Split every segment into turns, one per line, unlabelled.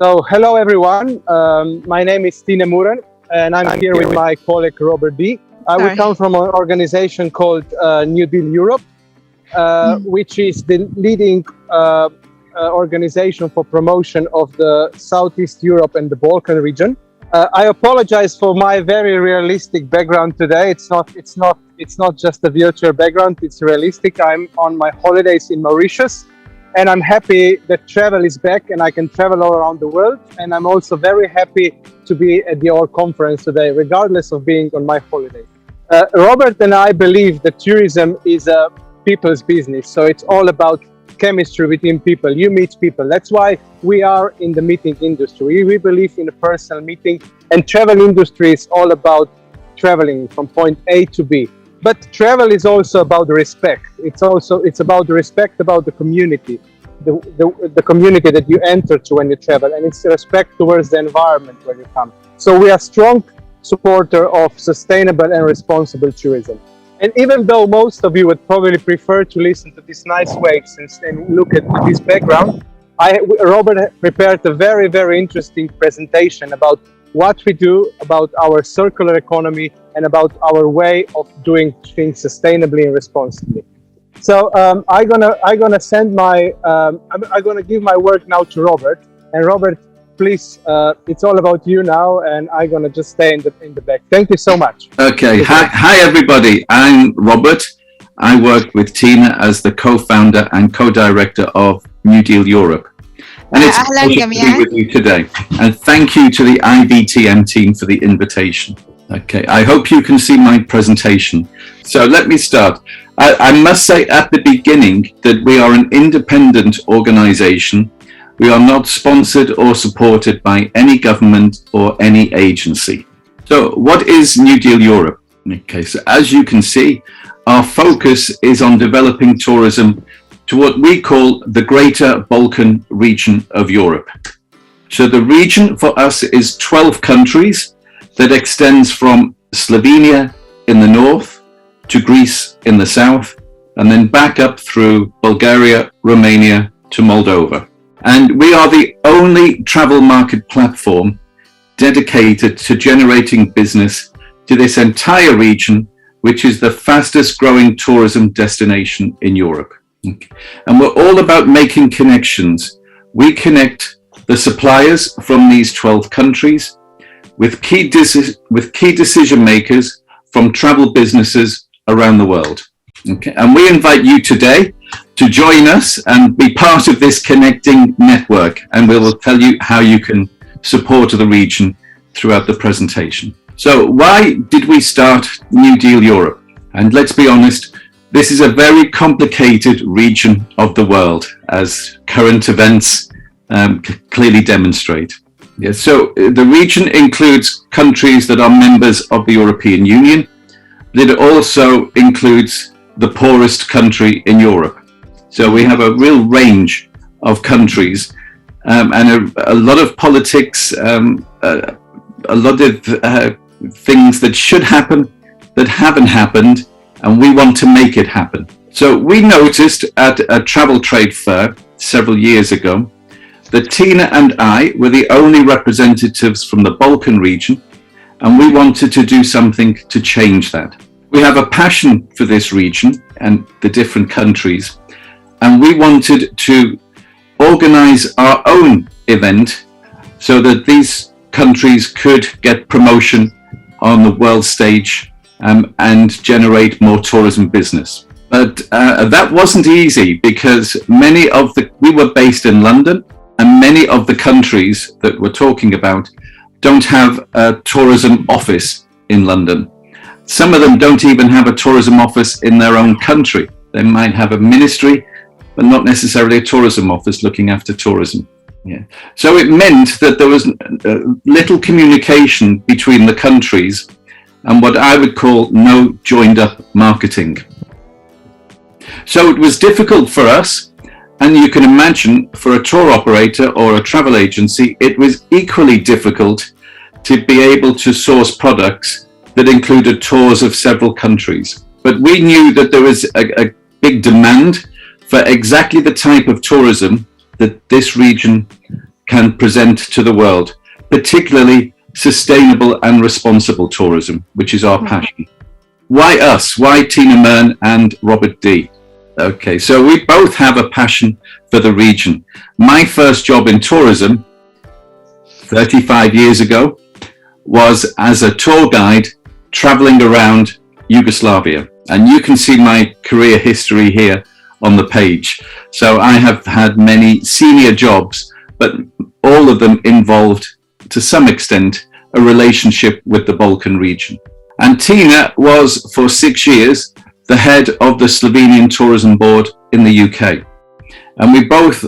So, hello everyone. My name is Tine Murn, and I'm here with my colleague Robert Dee. We come from an organization called New Deal Europe, which is the leading organization for promotion of the Southeast Europe and the Balkan region. I apologize for my very realistic background today. It's not just a virtual background. It's realistic. I'm on my holidays in Mauritius. And I'm happy that travel is back and I can travel all around the world. And I'm also very happy to be at your conference today, regardless of being on my holiday. Robert and I believe that tourism is a people's business. So it's all about chemistry between people. You meet people. That's why we are in the meeting industry. We believe in a personal meeting, and travel industry is all about traveling from point A to B. But travel is also about respect. It's about the respect about the community, the community that you enter to when you travel, and it's respect towards the environment where you come. So we are strong supporter of sustainable and responsible tourism. And even though most of you would probably prefer to listen to these nice waves and look at this background, Robert prepared a very, very interesting presentation about what we do, about our circular economy, and about our way of doing things sustainably and responsibly. So I'm gonna give my word now to Robert. And Robert, please, it's all about you now, and I'm gonna just stay in the back. Thank you so much.
Okay. Hi everybody. I'm Robert. I work with Tina as the co-founder and co-director of New Deal Europe. And it's a pleasure to be with you today. And thank you to the IVTM team for the invitation. Okay, I hope you can see my presentation. So let me start. I must say at the beginning that we are an independent organization. We are not sponsored or supported by any government or any agency. So what is New Deal Europe? Okay, so as you can see, our focus is on developing tourism to what we call the Greater Balkan region of Europe. So the region for us is 12 countries that extends from Slovenia in the north to Greece in the south, and then back up through Bulgaria, Romania to Moldova. And we are the only travel market platform dedicated to generating business to this entire region, which is the fastest growing tourism destination in Europe. And we're all about making connections. We connect the suppliers from these 12 countries with key decision makers from travel businesses around the world. Okay. And we invite you today to join us and be part of this connecting network. And we will tell you how you can support the region throughout the presentation. So why did we start New Deal Europe? And let's be honest, this is a very complicated region of the world, as current events clearly demonstrate. Yeah, so the region includes countries that are members of the European Union, but it also includes the poorest country in Europe. So we have a real range of countries and a lot of politics, a lot of things that should happen that haven't happened, and we want to make it happen. So we noticed at a travel trade fair several years ago that Tina and I were the only representatives from the Balkan region, and we wanted to do something to change that. We have a passion for this region and the different countries, and we wanted to organize our own event so that these countries could get promotion on the world stage and generate more tourism business. But that wasn't easy because we were based in London, and many of the countries that we're talking about don't have a tourism office in London. Some of them don't even have a tourism office in their own country. They might have a ministry, but not necessarily a tourism office looking after tourism. Yeah. So it meant that there was little communication between the countries and what I would call no joined up marketing. So it was difficult for us, and you can imagine for a tour operator or a travel agency, it was equally difficult to be able to source products that included tours of several countries. But we knew that there was a big demand for exactly the type of tourism that this region can present to the world, particularly sustainable and responsible tourism, which is our passion. Why us? Why Tine Murn and Robert Dee? Okay, so we both have a passion for the region. My first job in tourism 35 years ago was as a tour guide traveling around Yugoslavia. And you can see my career history here on the page. So I have had many senior jobs, but all of them involved, to some extent, a relationship with the Balkan region. And Tine was, for 6 years, the head of the Slovenian Tourist Board in the UK. And we both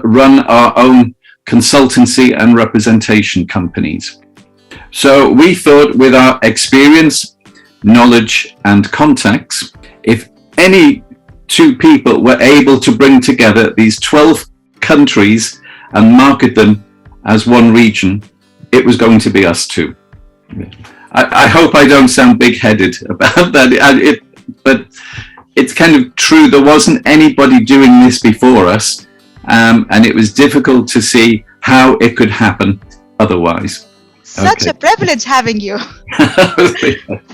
run our own consultancy and representation companies. So we thought, with our experience, knowledge and contacts, if any two people were able to bring together these 12 countries and market them as one region, it was going to be us two. I hope I don't sound big-headed about that, but it's kind of true. There wasn't anybody doing this before us, and it was difficult to see how it could happen otherwise.
Such a privilege having you.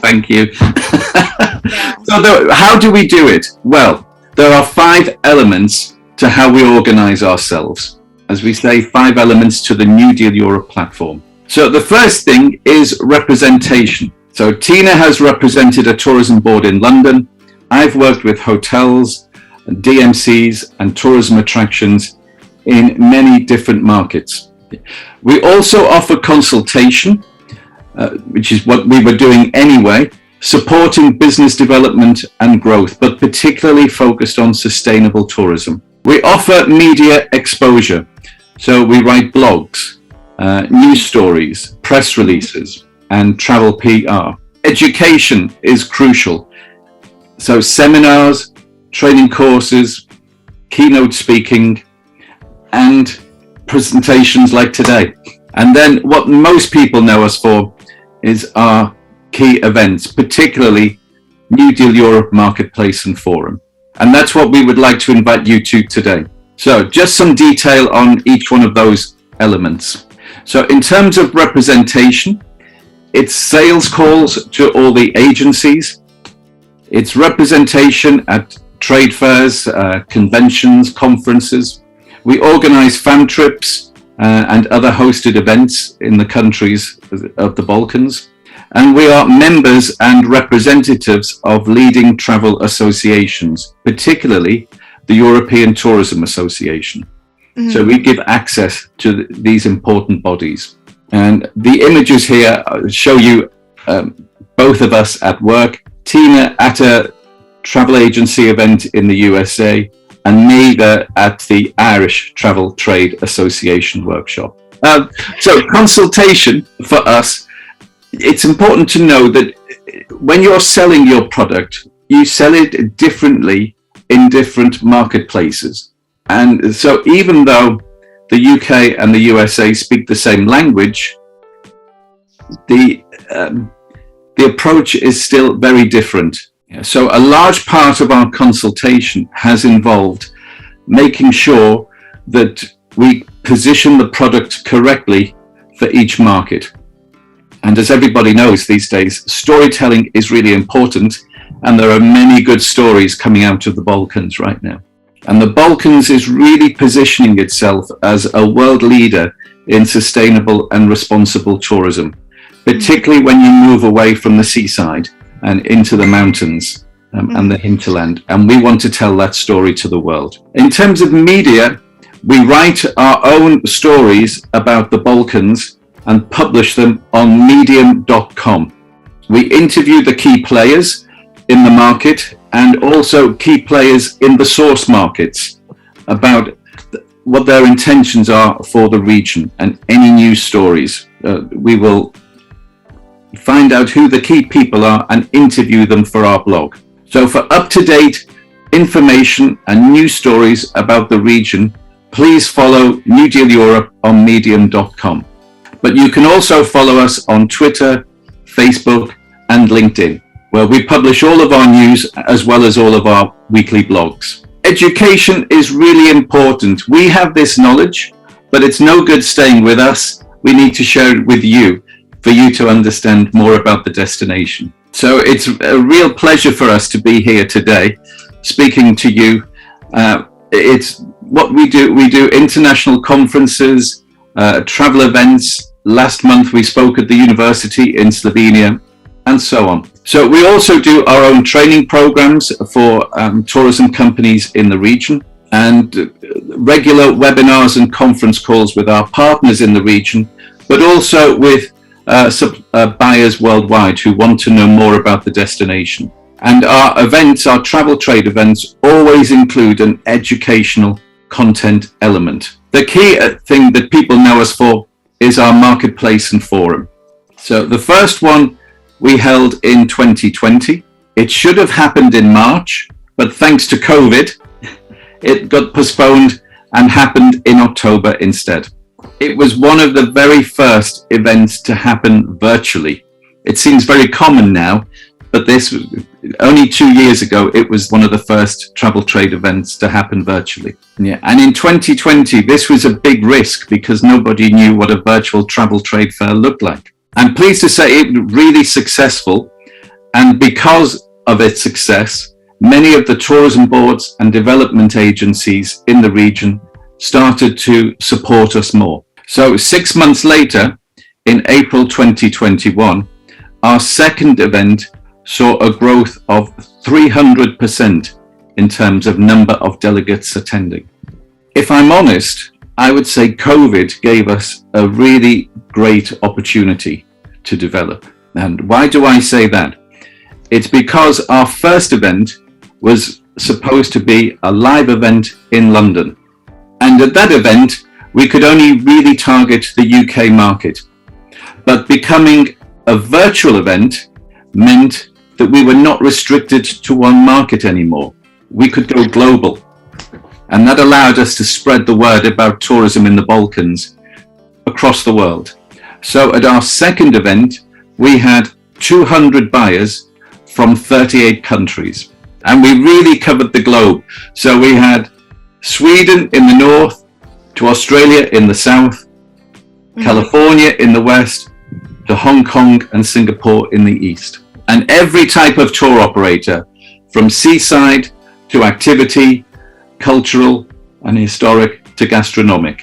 Thank you. So how do we do it? Well, there are 5 elements to how we organize ourselves. As we say, 5 elements to the New Deal Europe platform. So the first thing is representation. So Tine has represented a tourism board in London. I've worked with hotels, DMCs and tourism attractions in many different markets. We also offer consultation, which is what we were doing anyway, supporting business development and growth, but particularly focused on sustainable tourism. We offer media exposure. So we write blogs, news stories, press releases, and travel PR. Education is crucial. So seminars, training courses, keynote speaking, and presentations like today. And then what most people know us for is our key events, particularly New Deal Europe Marketplace and Forum. And that's what we would like to invite you to today. So just some detail on each one of those elements. So in terms of representation, it's sales calls to all the agencies. It's representation at trade fairs, conventions, conferences. We organize fan trips and other hosted events in the countries of the Balkans. And we are members and representatives of leading travel associations, particularly the European Tourism Association. Mm-hmm. So we give access to these important bodies. And the images here show you both of us at work, Tine at a travel agency event in the USA, and me at the Irish Travel Trade Association workshop. So consultation for us, it's important to know that when you're selling your product, you sell it differently in different marketplaces. And so even though the UK and the USA speak the same language, the approach is still very different. So a large part of our consultation has involved making sure that we position the product correctly for each market. And as everybody knows these days, storytelling is really important, and there are many good stories coming out of the Balkans right now. And the Balkans is really positioning itself as a world leader in sustainable and responsible tourism, particularly when you move away from the seaside and into the mountains and the hinterland. And we want to tell that story to the world. In terms of media, we write our own stories about the Balkans and publish them on medium.com. We interview the key players in the market and also key players in the source markets about what their intentions are for the region and any news stories. We will find out who the key people are and interview them for our blog. So for up-to-date information and news stories about the region, please follow New Deal Europe on medium.com. But you can also follow us on Twitter, Facebook, and LinkedIn, where we publish all of our news as well as all of our weekly blogs. Education is really important. We have this knowledge, but it's no good staying with us. We need to share it with you for you to understand more about the destination. So it's a real pleasure for us to be here today, speaking to you. It's what we do. We do international conferences, travel events. Last month we spoke at the university in Slovenia, and so on. So we also do our own training programs for tourism companies in the region, and regular webinars and conference calls with our partners in the region, but also with buyers worldwide who want to know more about the destination. And our events, our travel trade events, always include an educational content element. The key thing that people know us for is our marketplace and forum. So the first one we held in 2020. It should have happened in March, but thanks to COVID, it got postponed and happened in October instead. It was one of the very first events to happen virtually. It seems very common now, but this only 2 years ago, it was one of the first travel trade events to happen virtually. Yeah. And in 2020, this was a big risk because nobody knew what a virtual travel trade fair looked like. I'm pleased to say it was really successful. And because of its success, many of the tourism boards and development agencies in the region started to support us more. So 6 months later, in April 2021, our second event saw a growth of 300% in terms of number of delegates attending. If I'm honest, I would say COVID gave us a really great opportunity to develop. And why do I say that? It's because our first event was supposed to be a live event in London. And at that event, we could only really target the UK market. But becoming a virtual event meant that we were not restricted to one market anymore. We could go global. And that allowed us to spread the word about tourism in the Balkans across the world. So at our second event, we had 200 buyers from 38 countries. And we really covered the globe. So we had Sweden in the north, to Australia in the south, California in the west, to Hong Kong and Singapore in the east. And every type of tour operator, from seaside to activity, cultural and historic to gastronomic.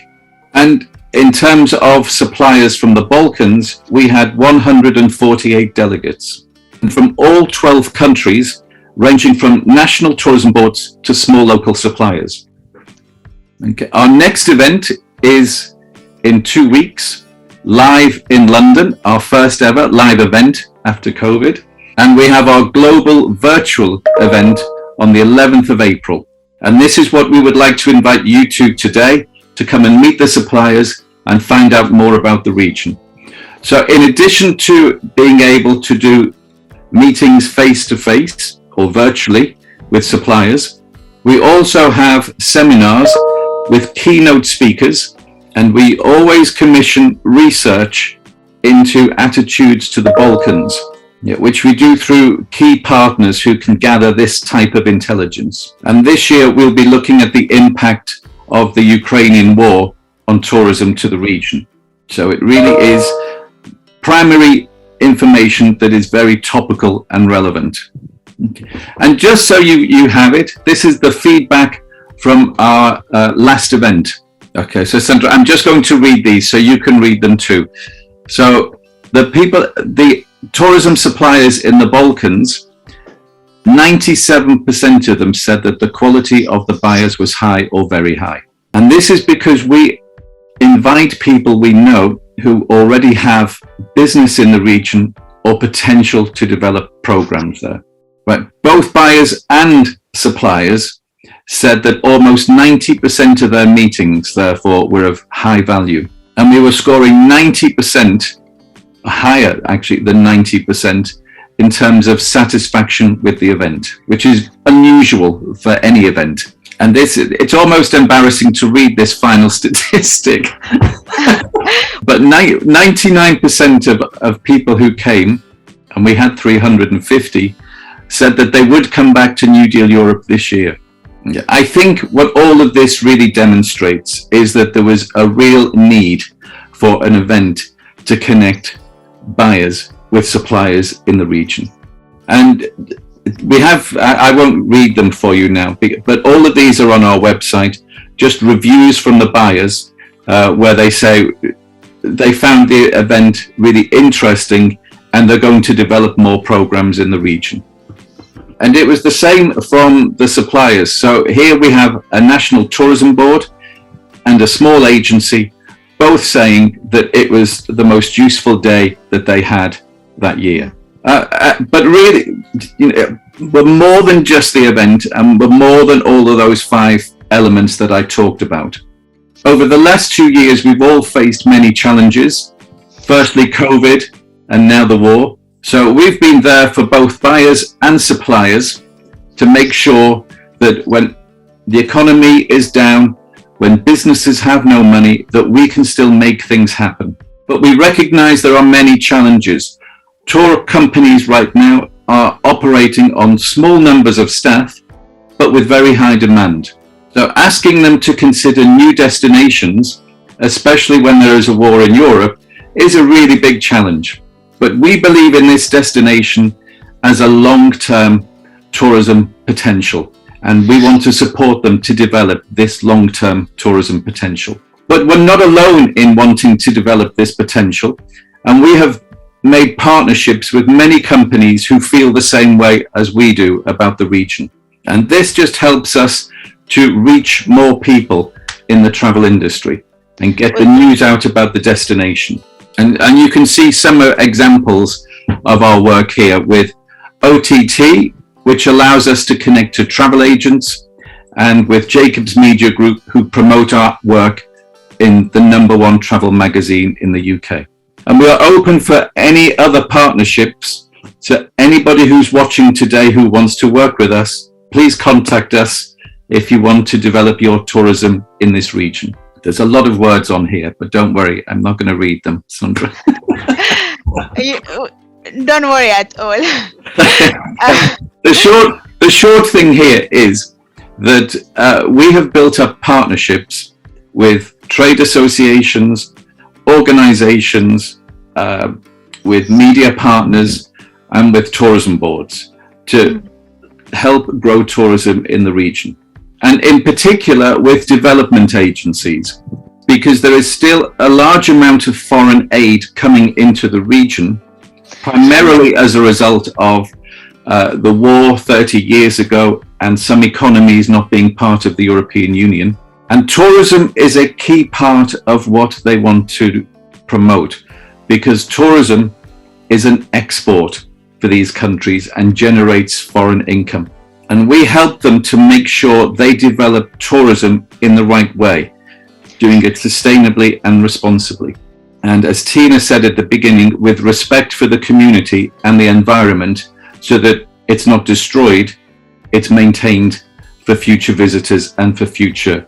And in terms of suppliers from the Balkans, we had 148 delegates. And from all 12 countries, ranging from national tourism boards to small local suppliers. Okay. Our next event is in 2 weeks, live in London, our first ever live event after COVID. And we have our global virtual event on the 11th of April. And this is what we would like to invite you to today, to come and meet the suppliers and find out more about the region. So in addition to being able to do meetings face-to-face or virtually with suppliers, we also have seminars with keynote speakers, and we always commission research into attitudes to the Balkans, which we do through key partners who can gather this type of intelligence. And this year we'll be looking at the impact of the Ukrainian war on tourism to the region. So it really is primary information that is very topical and relevant. Okay. And just so you have it, this is the feedback from our last event. Okay, so Sandra, I'm just going to read these so you can read them too. So the tourism suppliers in the Balkans, 97% of them said that the quality of the buyers was high or very high. And this is because we invite people we know who already have business in the region or potential to develop programs there. Right. Both buyers and suppliers said that almost 90% of their meetings, therefore, were of high value. And we were scoring 90%, higher actually than 90%, in terms of satisfaction with the event, which is unusual for any event. And it's almost embarrassing to read this final statistic. But 99% of people who came, and we had 350, said that they would come back to New Deal Europe this year. I think what all of this really demonstrates is that there was a real need for an event to connect buyers with suppliers in the region. And we have, I won't read them for you now, but all of these are on our website, just reviews from the buyers where they say they found the event really interesting and they're going to develop more programs in the region. And it was the same from the suppliers. So here we have a national tourism board and a small agency, both saying that it was the most useful day that they had that year. But really, we're more than just the event, and we're more than all of those 5 elements that I talked about. Over the last 2 years, we've all faced many challenges. Firstly, COVID, and now the war. So we've been there for both buyers and suppliers to make sure that when the economy is down, when businesses have no money, that we can still make things happen. But we recognize there are many challenges. Tour companies right now are operating on small numbers of staff, but with very high demand. So asking them to consider new destinations, especially when there is a war in Europe, is a really big challenge. But we believe in this destination as a long-term tourism potential, and we want to support them to develop this long-term tourism potential. But we're not alone in wanting to develop this potential, and we have made partnerships with many companies who feel the same way as we do about the region. And this just helps us to reach more people in the travel industry and get the news out about the destination. And you can see some examples of our work here with OTT, which allows us to connect to travel agents, and with Jacobs Media Group, who promote our work in the #1 travel magazine in the UK. And we are open for any other partnerships. So anybody who's watching today who wants to work with us, please contact us if you want to develop your tourism in this region. There's a lot of words on here, but don't worry, I'm not going to read them, Sandra.
Don't worry at all.
The short thing here is that we have built up partnerships with trade associations, organizations, with media partners, and with tourism boards to help grow tourism in the region. And in particular with development agencies, because there is still a large amount of foreign aid coming into the region, primarily as a result of the war 30 years ago and some economies not being part of the European Union. And tourism is a key part of what they want to promote, because tourism is an export for these countries and generates foreign income. And we help them to make sure they develop tourism in the right way, doing it sustainably and responsibly. And as Tina said at the beginning, with respect for the community and the environment, so that it's not destroyed, it's maintained for future visitors and for future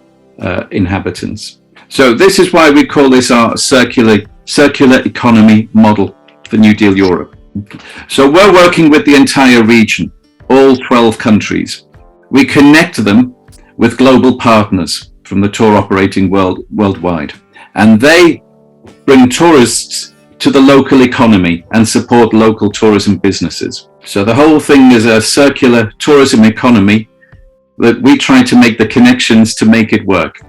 inhabitants. So this is why we call this our circular economy model for New Deal Europe. So we're working with the entire region, all 12 countries. We connect them with global partners from the tour operating worldwide, and they bring tourists to the local economy and support local tourism businesses. So the whole thing is a circular tourism economy that we try to make the connections to make it work.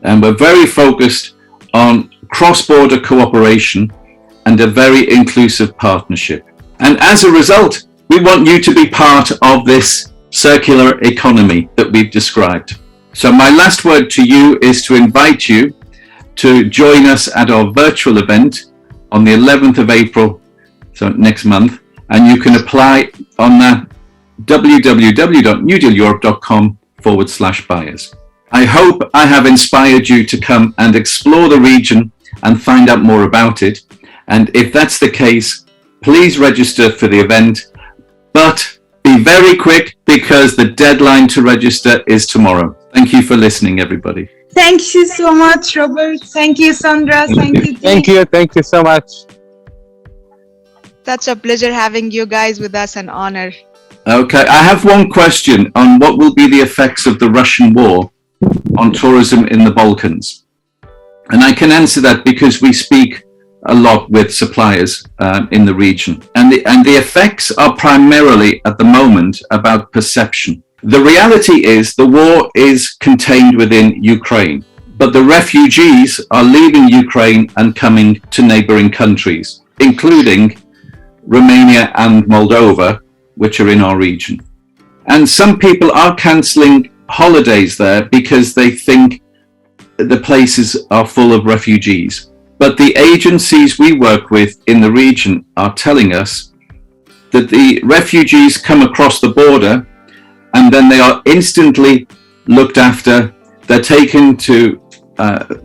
And we're very focused on cross-border cooperation and a very inclusive partnership. And as a result, we want you to be part of this circular economy that we've described. So my last word to you is to invite you to join us at our virtual event on the 11th of April, so next month, and you can apply on that www.newdealeurope.com/buyers. I hope I have inspired you to come and explore the region and find out more about it. And if that's the case, please register for the event, but be very quick because the deadline to register is tomorrow. Thank you for listening, everybody.
Thank you so much, Robert. Thank you, Sandra. Thank you.
Thank you so much.
That's a pleasure having you guys with us, an honor.
Okay, I have one question on what will be the effects of the Russian war on tourism in the Balkans. And I can answer that because we speak a lot with suppliers in the region. And the effects are primarily at the moment about perception. The reality is the war is contained within Ukraine, but the refugees are leaving Ukraine and coming to neighboring countries, including Romania and Moldova, which are in our region. And some people are cancelling holidays there because they think the places are full of refugees. But the agencies we work with in the region are telling us that the refugees come across the border and then they are instantly looked after. They're taken to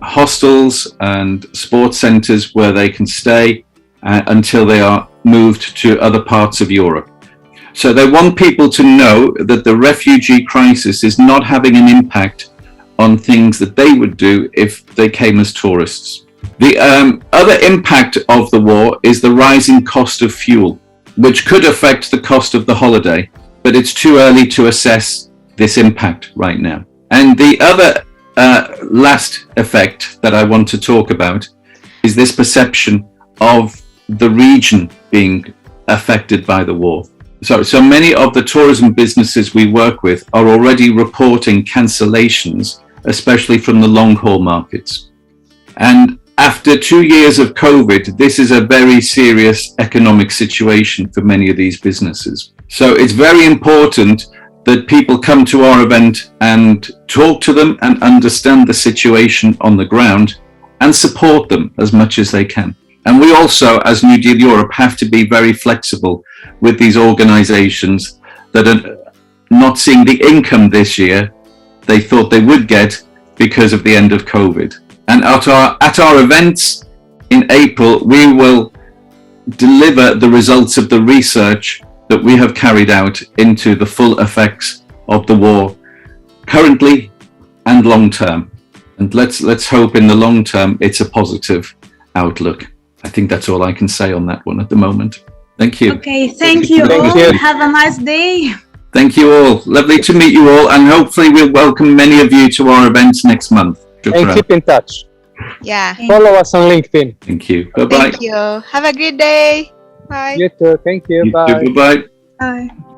hostels and sports centres where they can stay until they are moved to other parts of Europe. So they want people to know that the refugee crisis is not having an impact on things that they would do if they came as tourists. The other impact of the war is the rising cost of fuel, which could affect the cost of the holiday, but it's too early to assess this impact right now. And the other last effect that I want to talk about is this perception of the region being affected by the war. So many of the tourism businesses we work with are already reporting cancellations, especially from the long haul markets. And after 2 years of COVID, this is a very serious economic situation for many of these businesses. So it's very important that people come to our event and talk to them and understand the situation on the ground and support them as much as they can. And we also, as New Deal Europe, have to be very flexible with these organizations that are not seeing the income this year they thought they would get because of the end of COVID. And at our events in April, we will deliver the results of the research that we have carried out into the full effects of the war currently and long term. And let's hope in the long term it's a positive outlook. I think that's all I can say on that one at the moment. Thank you.
Okay, thank you all. Have a nice day.
Thank you all. Lovely to meet you all, and hopefully we'll welcome many of you to our events next month.
And keep in touch.
Yeah.
Follow us on LinkedIn.
Thank you. Bye-bye.
Thank you. Have a good day. Bye.
You too. Thank you.
You
Bye.
too. Bye-bye.
Bye.